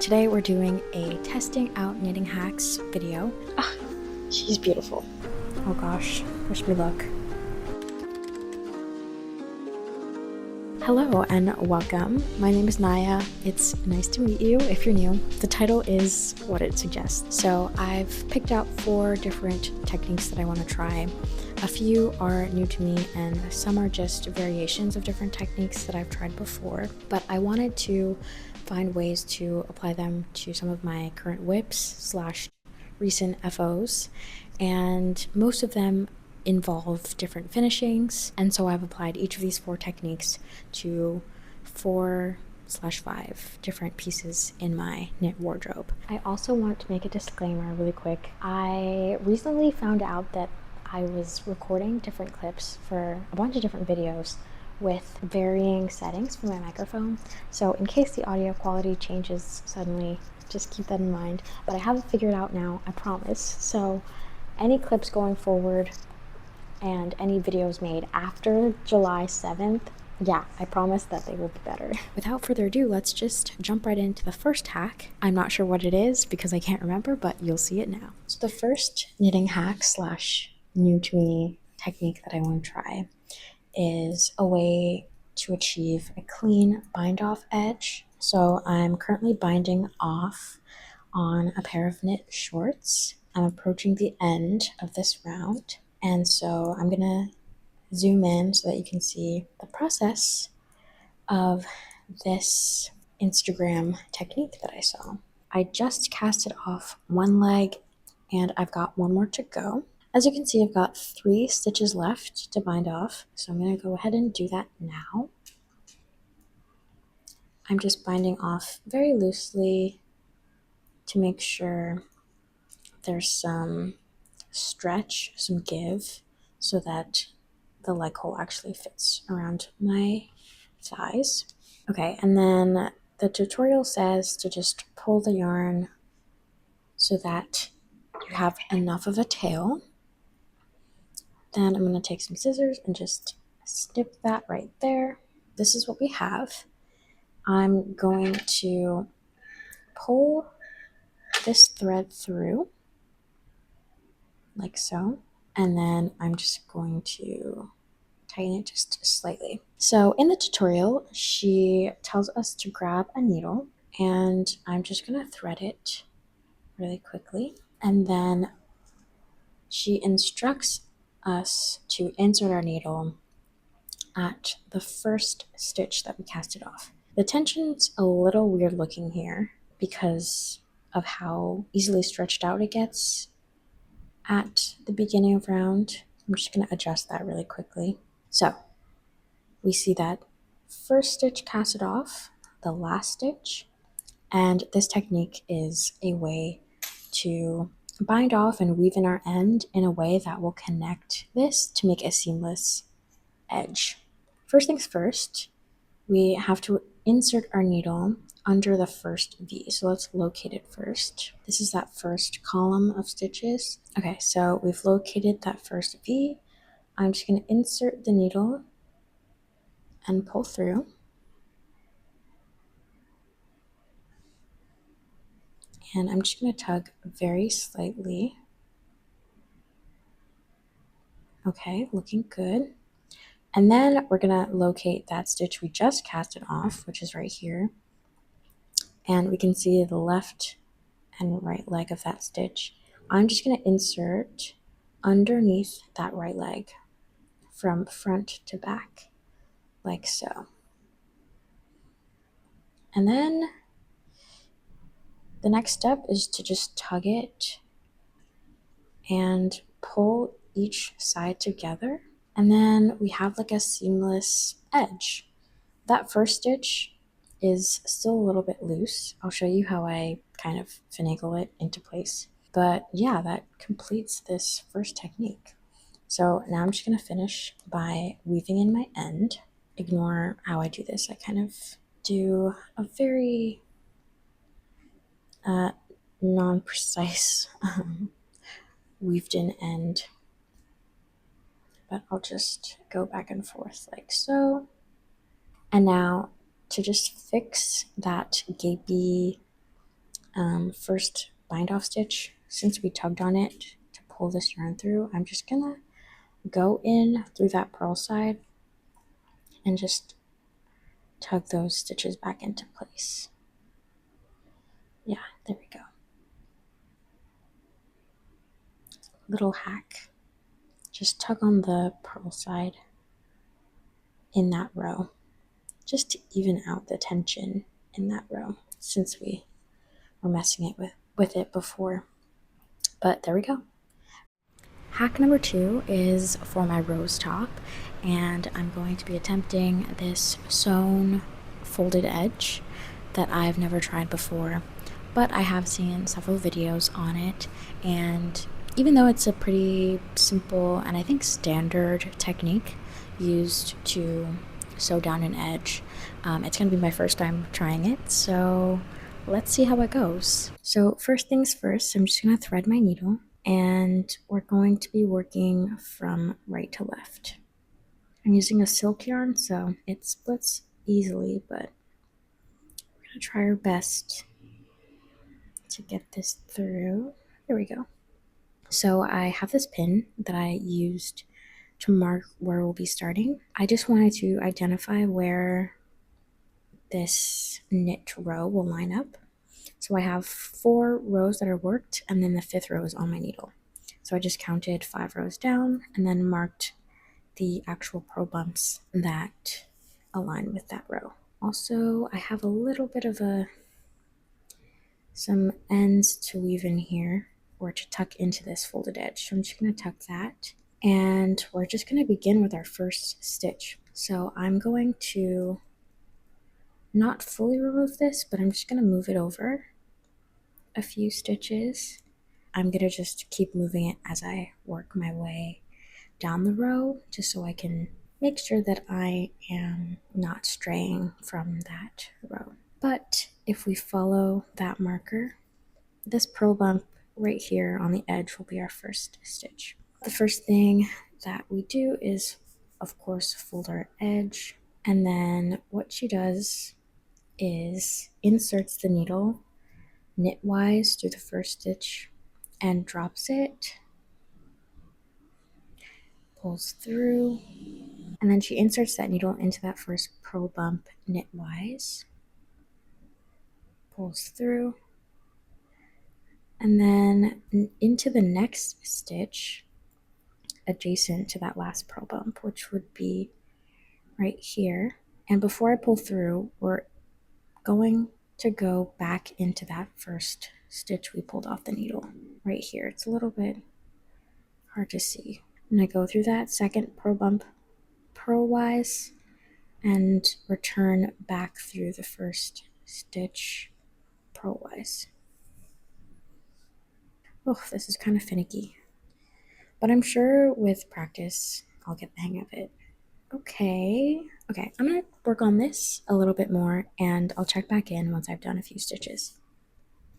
Today we're doing a testing out knitting hacks video. She's beautiful. Oh gosh, wish me luck. Hello and welcome. My name is Naya. It's nice to meet you if you're new. The title is what it suggests. So I've picked out 4 different techniques that I want to try. A few are new to me and some are just variations of different techniques that I've tried before. But I wanted to find ways to apply them to some of my current whips / recent FOs, and most of them involve different finishings, and so I've applied each of these 4 techniques to 4/5 different pieces in my knit wardrobe. I also want to make a disclaimer really quick. I recently found out that I was recording different clips for a bunch of different videos with varying settings for my microphone, so in case the audio quality changes suddenly, just keep that in mind. But I have it figured out now, I promise. So any clips going forward and any videos made after July 7th, yeah, I promise that they will be better. Without further ado, let's just jump right into the first hack. I'm not sure what it is because I can't remember, but you'll see it now. So the first knitting hack / new to me technique that I want to try is a way to achieve a clean bind off edge. So I'm currently binding off on a pair of knit shorts. I'm approaching the end of this round, and so I'm gonna zoom in so that you can see the process of this Instagram technique that I saw. I just casted off one leg and I've got one more to go. As you can see, I've got 3 stitches left to bind off, so I'm going to go ahead and do that now. I'm just binding off very loosely to make sure there's some stretch, some give, so that the leg hole actually fits around my thighs. Okay, and then the tutorial says to just pull the yarn so that you have enough of a tail. Then I'm going to take some scissors and just snip that right there. This is what we have. I'm going to pull this thread through like so, and then I'm just going to tighten it just slightly. So in the tutorial, she tells us to grab a needle, and I'm just going to thread it really quickly, and then she instructs us to insert our needle at the first stitch that we casted off. The tension's a little weird looking here because of how easily stretched out it gets at the beginning of round. I'm just going to adjust that really quickly. So we see that first stitch casted off, the last stitch, and this technique is a way to bind off and weave in our end in a way that will connect this to make a seamless edge. First things first, we have to insert our needle under the first V. So let's locate it first. This is that first column of stitches. Okay, so we've located that first V. I'm just going to insert the needle and pull through. And I'm just going to tug very slightly. Okay, looking good. And then we're going to locate that stitch we just casted off, which is right here. And we can see the left and right leg of that stitch. I'm just going to insert underneath that right leg from front to back, like so. And then the next step is to just tug it and pull each side together. And then we have like a seamless edge. That first stitch is still a little bit loose. I'll show you how I kind of finagle it into place. But yeah, that completes this first technique. So now I'm just going to finish by weaving in my end. Ignore how I do this. I kind of do a very non-precise weaved in end. But I'll just go back and forth like so. And now to just fix that gapy first bind off stitch, since we tugged on it to pull this yarn through, I'm just gonna go in through that purl side and just tug those stitches back into place. Yeah, there we go. Little hack. Just tug on the purl side in that row, just to even out the tension in that row, since we were messing it with it before. But there we go. Hack number 2 is for my rose top, and I'm going to be attempting this sewn folded edge that I've never tried before, but I have seen several videos on it, and even though it's a pretty simple and I think standard technique used to sew down an edge, it's going to be my first time trying it, so let's see how it goes. So first things first, I'm just going to thread my needle, and we're going to be working from right to left. I'm using a silk yarn, so it splits easily, but we're going to try our best to get this through. There we go. So I have this pin that I used to mark where we'll be starting. I just wanted to identify where this knit row will line up. So I have 4 rows that are worked, and then the 5th row is on my needle. So I just counted 5 rows down and then marked the actual purl bumps that align with that row. Also, I have a little bit of some ends to weave in here, or to tuck into this folded edge. So I'm just going to tuck that, and we're just going to begin with our first stitch. So I'm going to not fully remove this, but I'm just going to move it over a few stitches. I'm going to just keep moving it as I work my way down the row, just so I can make sure that I am not straying from that row. But if we follow that marker, this purl bump right here on the edge will be our first stitch. The first thing that we do is, of course, fold our edge, and then what she does is inserts the needle knitwise through the first stitch and drops it, pulls through, and then she inserts that needle into that first purl bump knitwise, pulls through, and then into the next stitch adjacent to that last purl bump, which would be right here. And before I pull through, we're going to go back into that first stitch we pulled off the needle right here. It's a little bit hard to see. And I go through that second purl bump purlwise and return back through the first stitch purlwise. Oh, this is kind of finicky, but I'm sure with practice I'll get the hang of it. Okay, I'm gonna work on this a little bit more, and I'll check back in once I've done a few stitches.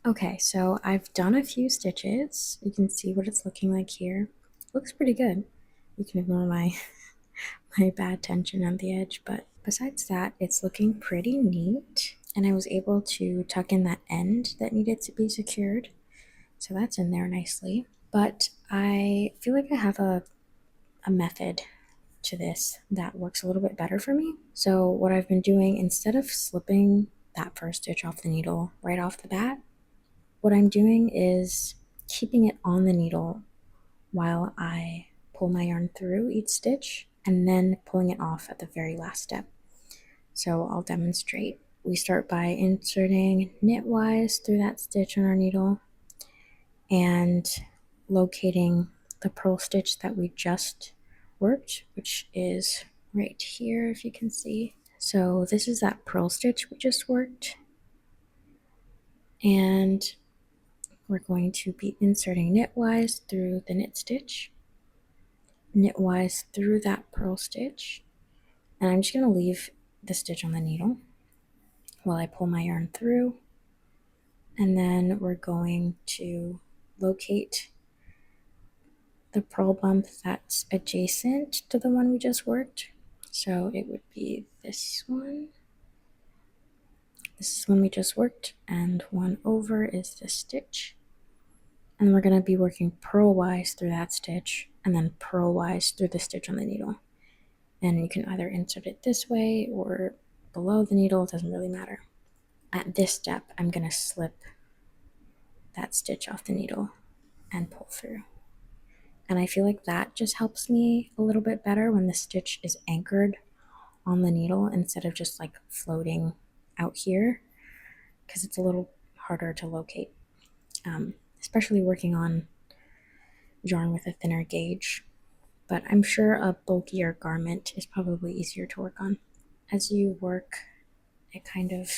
Okay, so I've done a few stitches. You can see what it's looking like here. Looks pretty good. You can ignore my bad tension on the edge, but besides that, it's looking pretty neat. And I was able to tuck in that end that needed to be secured, so that's in there nicely. But I feel like I have a method to this that works a little bit better for me. So what I've been doing, instead of slipping that first stitch off the needle right off the bat, what I'm doing is keeping it on the needle while I pull my yarn through each stitch, and then pulling it off at the very last step. So I'll demonstrate. We start by inserting knitwise through that stitch on our needle and locating the purl stitch that we just worked, which is right here, if you can see. So this is that purl stitch we just worked, and we're going to be inserting knitwise through the knit stitch, knitwise through that purl stitch, and I'm just going to leave the stitch on the needle while I pull my yarn through, and then we're going to locate the purl bump that's adjacent to the one we just worked. So it would be this one This is one we just worked, and one over is the stitch. And we're going to be working purlwise through that stitch and then purlwise through the stitch on the needle. And you can either insert it this way or below the needle, it doesn't really matter. At this step, I'm going to slip that stitch off the needle and pull through. And I feel like that just helps me a little bit better when the stitch is anchored on the needle instead of just like floating out here, because it's a little harder to locate, especially working on yarn with a thinner gauge. But I'm sure a bulkier garment is probably easier to work on. As you work, it kind of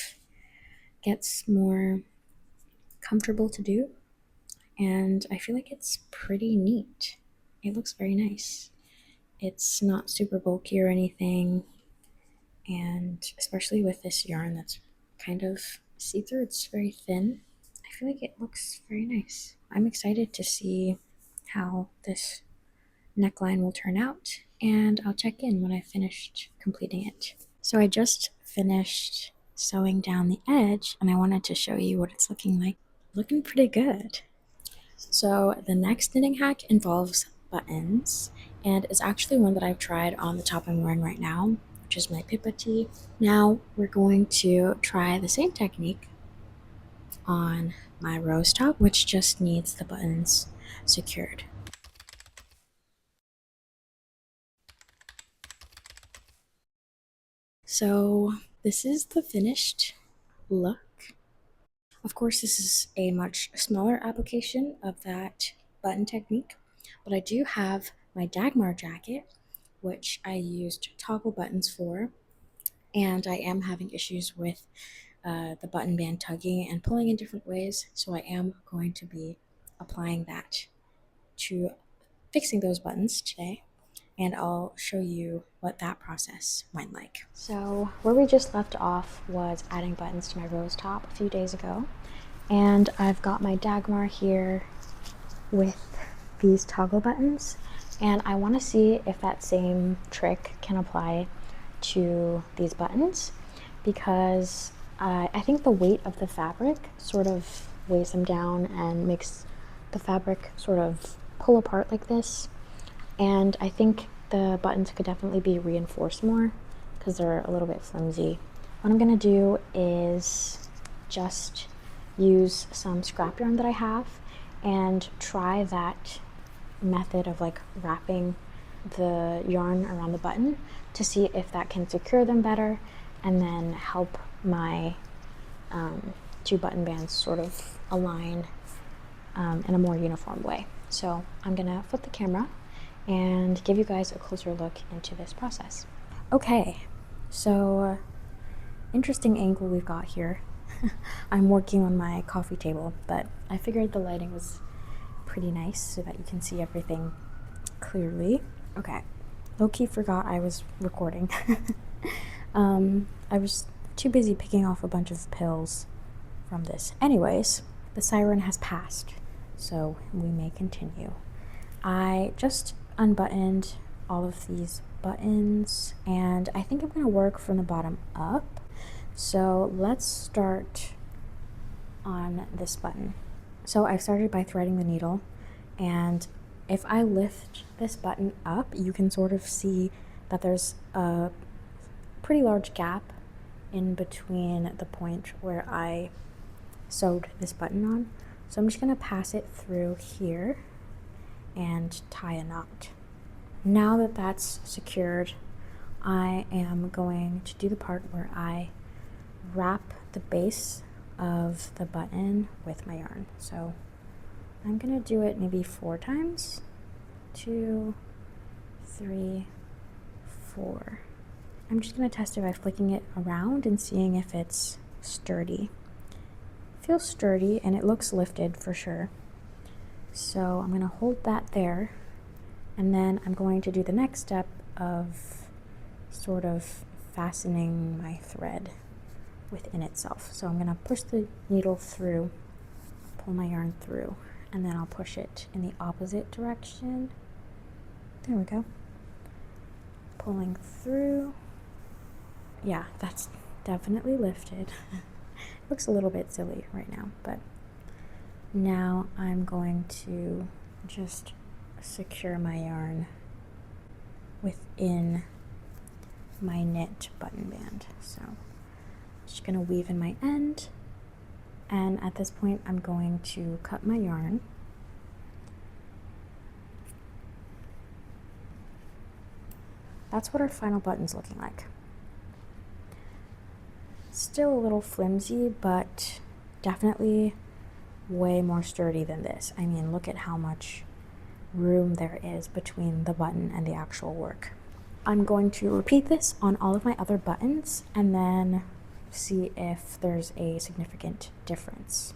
gets more comfortable to do, and I feel like it's pretty neat. It looks very nice. It's not super bulky or anything, and especially with this yarn that's kind of see-through, it's very thin. I feel like it looks very nice. I'm excited to see how this neckline will turn out, and I'll check in when I've finished completing it. So I just finished sewing down the edge, and I wanted to show you what it's looking like. Looking pretty good. So the next knitting hack involves buttons, and is actually one that I've tried on the top I'm wearing right now, which is my Pippa tee. Now we're going to try the same technique on my rose top, which just needs the buttons secured. So this is the finished look. Of course, this is a much smaller application of that button technique, but I do have my Dagmar jacket, which I used toggle buttons for, and I am having issues with the button band tugging and pulling in different ways, so I am going to be applying that to fixing those buttons today, and I'll show you what that process went like. So where we just left off was adding buttons to my rose top a few days ago, and I've got my Dagmar here with these toggle buttons, and I want to see if that same trick can apply to these buttons, because I think the weight of the fabric sort of weighs them down and makes the fabric sort of pull apart like this, and I think the buttons could definitely be reinforced more because they're a little bit flimsy. What I'm going to do is just use some scrap yarn that I have and try that method of like wrapping the yarn around the button to see if that can secure them better and then help my two button bands sort of align in a more uniform way. So I'm gonna flip the camera and give you guys a closer look into this process. Okay, so interesting angle we've got here. I'm working on my coffee table, but I figured the lighting was pretty nice so that you can see everything clearly. Okay, low-key forgot I was recording. I was too busy picking off a bunch of pills from this. Anyways, the siren has passed, so we may continue. I just unbuttoned all of these buttons, and I think I'm going to work from the bottom up. So let's start on this button. So I started by threading the needle, and if I lift this button up, you can sort of see that there's a pretty large gap in between the point where I sewed this button on. So I'm just going to pass it through here and tie a knot. Now that that's secured, I am going to do the part where I wrap the base of the button with my yarn. So I'm gonna do it maybe 4 times. 2, 3, 4. I'm just gonna test it by flicking it around and seeing if it's sturdy. It feels sturdy and it looks lifted for sure. So I'm gonna hold that there, and then I'm going to do the next step of sort of fastening my thread within itself. So I'm going to push the needle through, pull my yarn through, and then I'll push it in the opposite direction. There we go. Pulling through. Yeah, that's definitely lifted. Looks a little bit silly right now, but now I'm going to just secure my yarn within my knit button band. So I'm just going to weave in my end, and at this point I'm going to cut my yarn. That's what our final button's looking like. Still a little flimsy, but definitely way more sturdy than this. I mean, look at how much room there is between the button and the actual work. I'm going to repeat this on all of my other buttons and then see if there's a significant difference.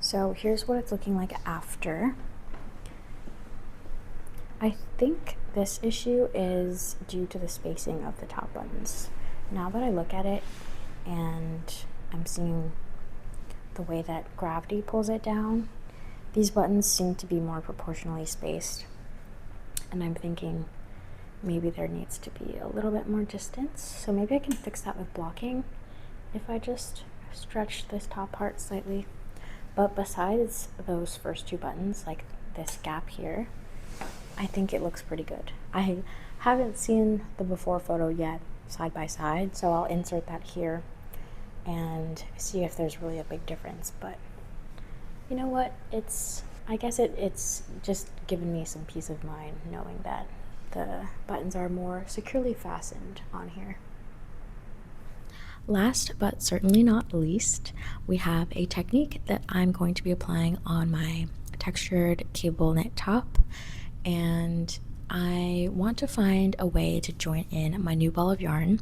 So here's what it's looking like after. I think this issue is due to the spacing of the top buttons. Now that I look at it and I'm seeing the way that gravity pulls it down, these buttons seem to be more proportionally spaced, and I'm thinking maybe there needs to be a little bit more distance. So maybe I can fix that with blocking if I just stretch this top part slightly. But besides those first two buttons, like this gap here, I think it looks pretty good. I haven't seen the before photo yet side by side, so I'll insert that here and see if there's really a big difference. But you know what, I guess it's just given me some peace of mind knowing that the buttons are more securely fastened on here. Last but certainly not least, we have a technique that I'm going to be applying on my textured cable knit top, and I want to find a way to join in my new ball of yarn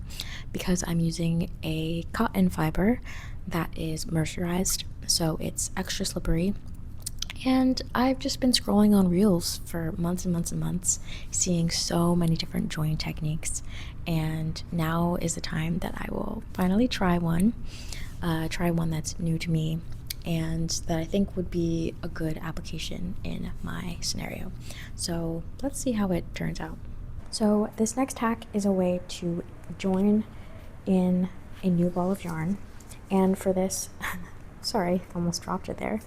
because I'm using a cotton fiber that is mercerized, so it's extra slippery. And I've just been scrolling on Reels for months and months and months, seeing so many different join techniques, and now is the time that I will finally try one that's new to me and that I think would be a good application in my scenario. So let's see how it turns out. So this next hack is a way to join in a new ball of yarn, and for this, sorry, almost dropped it there.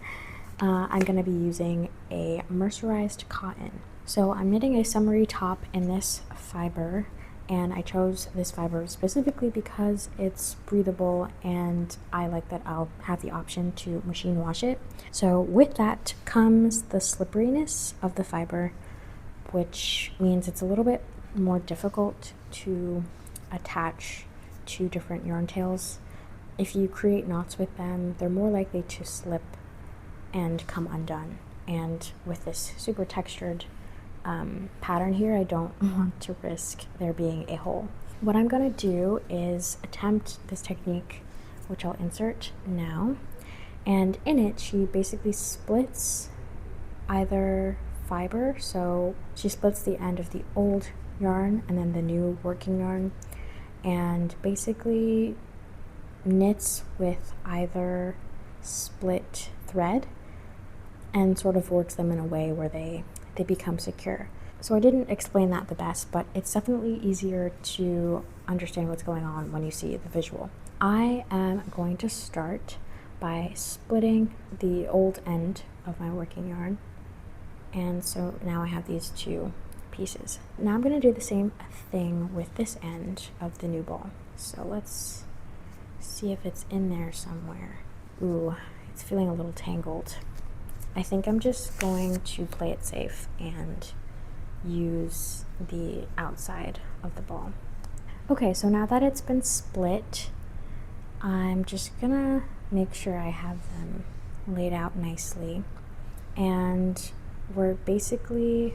I'm going to be using a mercerized cotton. So I'm knitting a summery top in this fiber, and I chose this fiber specifically because it's breathable and I like that I'll have the option to machine wash it. So with that comes the slipperiness of the fiber, which means it's a little bit more difficult to attach two different yarn tails. If you create knots with them, they're more likely to slip and come undone. And with this super textured pattern here, I don't want to risk there being a hole. What I'm going to do is attempt this technique, which I'll insert now, and in it she basically splits either fiber, so she splits the end of the old yarn and then the new working yarn, and basically knits with either split thread and sort of works them in a way where they become secure. So I didn't explain that the best, but it's definitely easier to understand what's going on when you see the visual. I am going to start by splitting the old end of my working yarn, and so now I have these two pieces. Now I'm going to do the same thing with this end of the new ball. So let's see if it's in there somewhere. Ooh, it's feeling a little tangled. I think I'm just going to play it safe and use the outside of the ball. Okay, so now that it's been split, I'm just gonna make sure I have them laid out nicely, and we're basically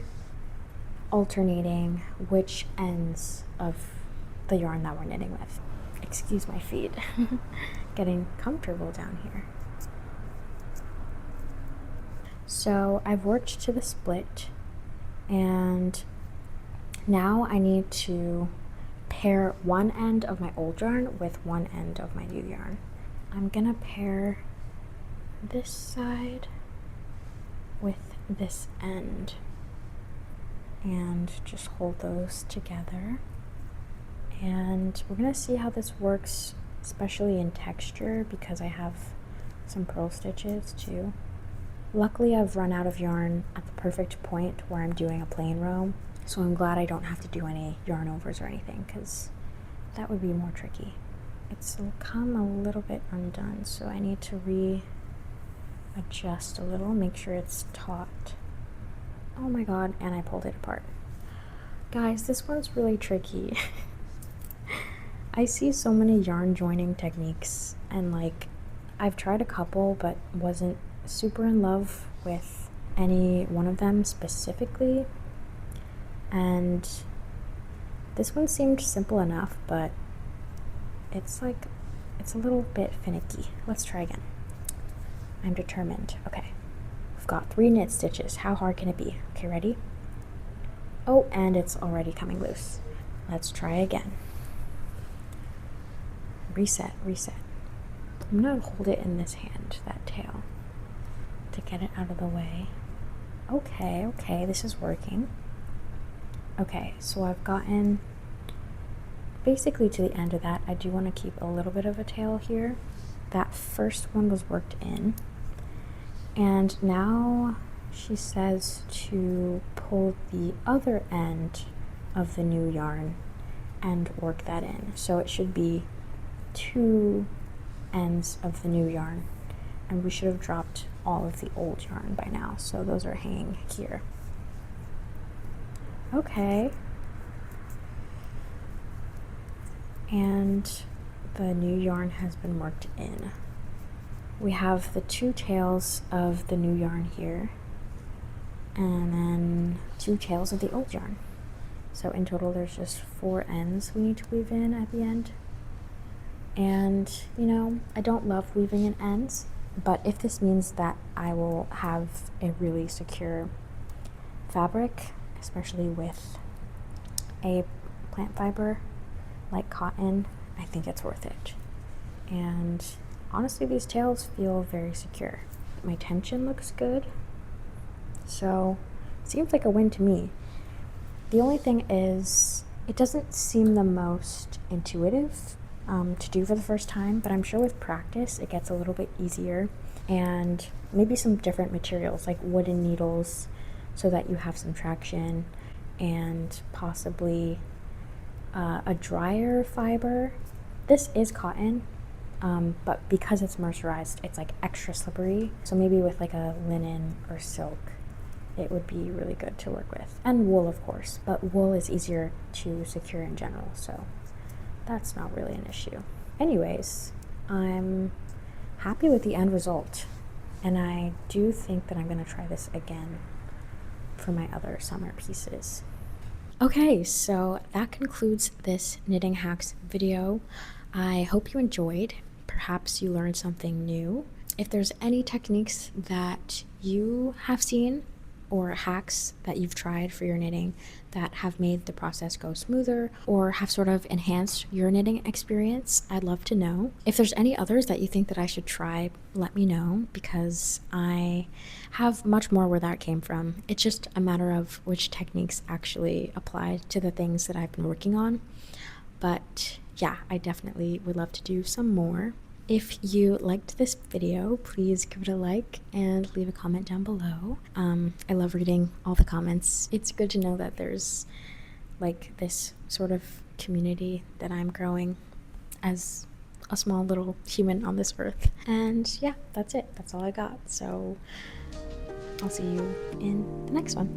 alternating which ends of the yarn that we're knitting with. Excuse my feet. Getting comfortable down here. So I've worked to the split, and now I need to pair one end of my old yarn with one end of my new yarn. I'm gonna pair this side with this end and just hold those together, and we're gonna see how this works especially in texture because I have some purl stitches too. Luckily, I've run out of yarn at the perfect point where I'm doing a plain row, so I'm glad I don't have to do any yarn overs or anything because that would be more tricky. It's come a little bit undone, so I need to readjust a little, make sure it's taut. Oh my god, and I pulled it apart. Guys, this one's really tricky. I see so many yarn joining techniques, and like I've tried a couple but wasn't super in love with any one of them specifically, and this one seemed simple enough, but it's a little bit finicky. Let's try again. I'm determined. Okay, we've got 3 knit stitches. How hard can it be? Okay, ready? Oh, and it's already coming loose. Let's try again. Reset. I'm gonna hold it in this hand, that tail, to get it out of the way. Okay, this is working. Okay, so I've gotten basically to the end of that. I do want to keep a little bit of a tail here. That first one was worked in, and now she says to pull the other end of the new yarn and work that in. So it should be 2 ends of the new yarn, and we should have dropped all of the old yarn by now, so those are hanging here. Okay, and the new yarn has been worked in. We have the 2 tails of the new yarn here, and then 2 tails of the old yarn. So in total there's just 4 ends we need to weave in at the end. And you know, I don't love weaving in ends, but if this means that I will have a really secure fabric, especially with a plant fiber like cotton, I think it's worth it. And honestly, these tails feel very secure. My tension looks good, so it seems like a win to me. The only thing is, it doesn't seem the most intuitive to do for the first time, but I'm sure with practice it gets a little bit easier, and maybe some different materials like wooden needles so that you have some traction, and possibly a drier fiber. This is cotton, but because it's mercerized, it's like extra slippery, so maybe with like a linen or silk it would be really good to work with, and wool of course, but wool is easier to secure in general, so that's not really an issue. Anyways, I'm happy with the end result, and I do think that I'm going to try this again for my other summer pieces. Okay, so that concludes this knitting hacks video. I hope you enjoyed. Perhaps you learned something new. If there's any techniques that you have seen or hacks that you've tried for your knitting that have made the process go smoother or have sort of enhanced your knitting experience, I'd love to know. If there's any others that you think that I should try, let me know, because I have much more where that came from. It's just a matter of which techniques actually apply to the things that I've been working on. But yeah, I definitely would love to do some more. If you liked this video, please give it a like and leave a comment down below. I love reading all the comments. It's good to know that there's like this sort of community that I'm growing as a small little human on this earth. And yeah, that's it. That's all I got. So I'll see you in the next one.